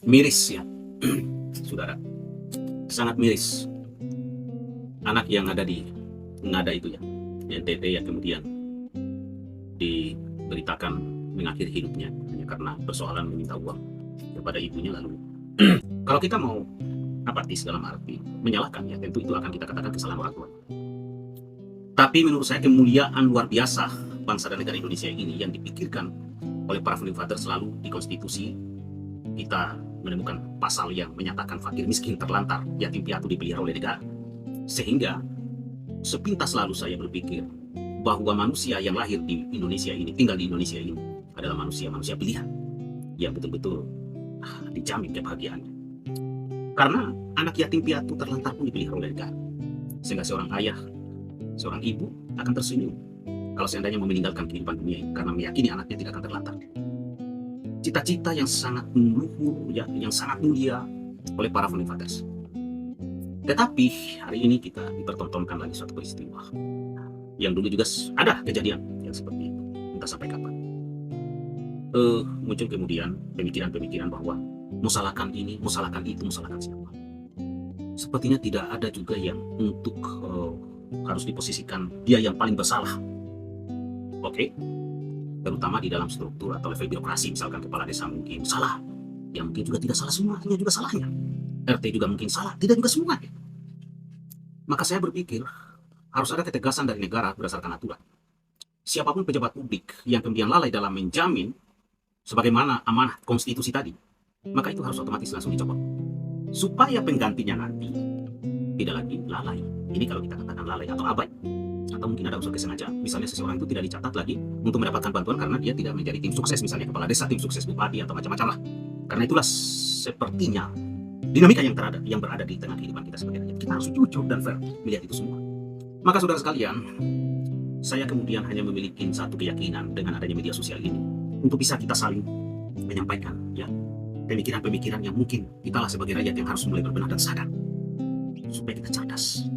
Miris ya, saudara, sangat miris. Anak yang ada di Ngada itu ya, di NTT yang kemudian diberitakan mengakhiri hidupnya hanya karena persoalan meminta uang kepada ibunya. Lalu kalau kita mau apatis dalam arti menyalahkan ya, tentu itu akan kita katakan kesalahan orang tua. Tapi menurut saya kemuliaan luar biasa bangsa dan negara Indonesia ini yang dipikirkan oleh para founding father selalu di konstitusi kita menemukan pasal yang menyatakan fakir miskin terlantar yatim piatu dipelihara oleh negara. Sehingga sepintas lalu saya berpikir bahwa manusia yang lahir di Indonesia ini, tinggal di Indonesia ini adalah manusia pilihan yang betul-betul dijamin kebahagiaannya. Karena anak yatim piatu terlantar pun dipelihara oleh negara. Sehingga seorang ayah, seorang ibu akan tersenyum kalau seandainya mau meninggalkan kehidupan dunia ini karena meyakini anaknya tidak akan terlantar. Cita-cita yang sangat luhur, ya, yang sangat mulia oleh para founding fathers. Tetapi hari ini kita dipertontonkan lagi suatu peristiwa yang dulu juga ada kejadian yang seperti itu, entah sampai kapan. Muncul kemudian pemikiran-pemikiran bahwa musalahkan ini, musalahkan itu, musalahkan siapa. Sepertinya tidak ada juga yang untuk harus diposisikan dia yang paling bersalah. Oke, terutama di dalam struktur atau level birokrasi, misalkan kepala desa mungkin salah, yang mungkin juga tidak salah semuanya juga salahnya. RT juga mungkin salah, tidak juga semuanya. Maka saya berpikir harus ada ketegasan dari negara berdasarkan aturan. Siapapun pejabat publik yang kemudian lalai dalam menjamin sebagaimana amanah konstitusi tadi, maka itu harus otomatis langsung dicopot. Supaya penggantinya nanti tidak lagi lalai. Ini kalau kita katakan lalai atau abai. Atau mungkin ada unsur kesengajaan. Misalnya seseorang itu tidak dicatat lagi untuk mendapatkan bantuan karena dia tidak menjadi tim sukses, misalnya kepala desa, tim sukses bupati, atau macam-macam lah. Karena itulah sepertinya dinamika yang berada di tengah kehidupan kita sebagai rakyat. Kita harus jujur dan fair melihat itu semua. Maka saudara sekalian, saya kemudian hanya memiliki satu keyakinan dengan adanya media sosial ini untuk bisa kita saling menyampaikan ya pemikiran-pemikiran yang mungkin kita lah sebagai rakyat yang harus mulai berbenah dan sadar supaya kita cerdas,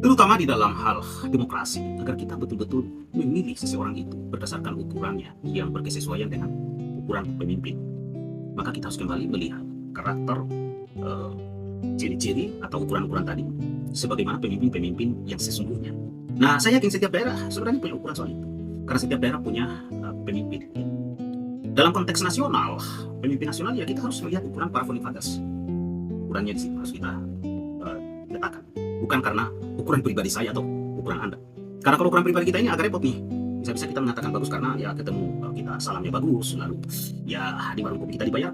terutama di dalam hal demokrasi, agar kita betul-betul memilih seseorang itu berdasarkan ukurannya yang berkesesuaian dengan ukuran pemimpin. Maka kita harus kembali melihat karakter, ciri-ciri atau ukuran-ukuran tadi sebagaimana pemimpin-pemimpin yang sesungguhnya. Nah, saya yakin setiap daerah sebenarnya punya ukuran soal itu, karena setiap daerah punya pemimpin. Dalam konteks nasional, pemimpin nasional ya kita harus melihat ukuran para founding fathers. Ukurannya di situ harus kita letakkan, bukan karena ukuran pribadi saya atau ukuran Anda. Karena kalau ukuran pribadi kita ini agak repot nih. Bisa-bisa kita mengatakan bagus karena ya ketemu kita salamnya bagus, lalu ya di warung kopi kita dibayarkan,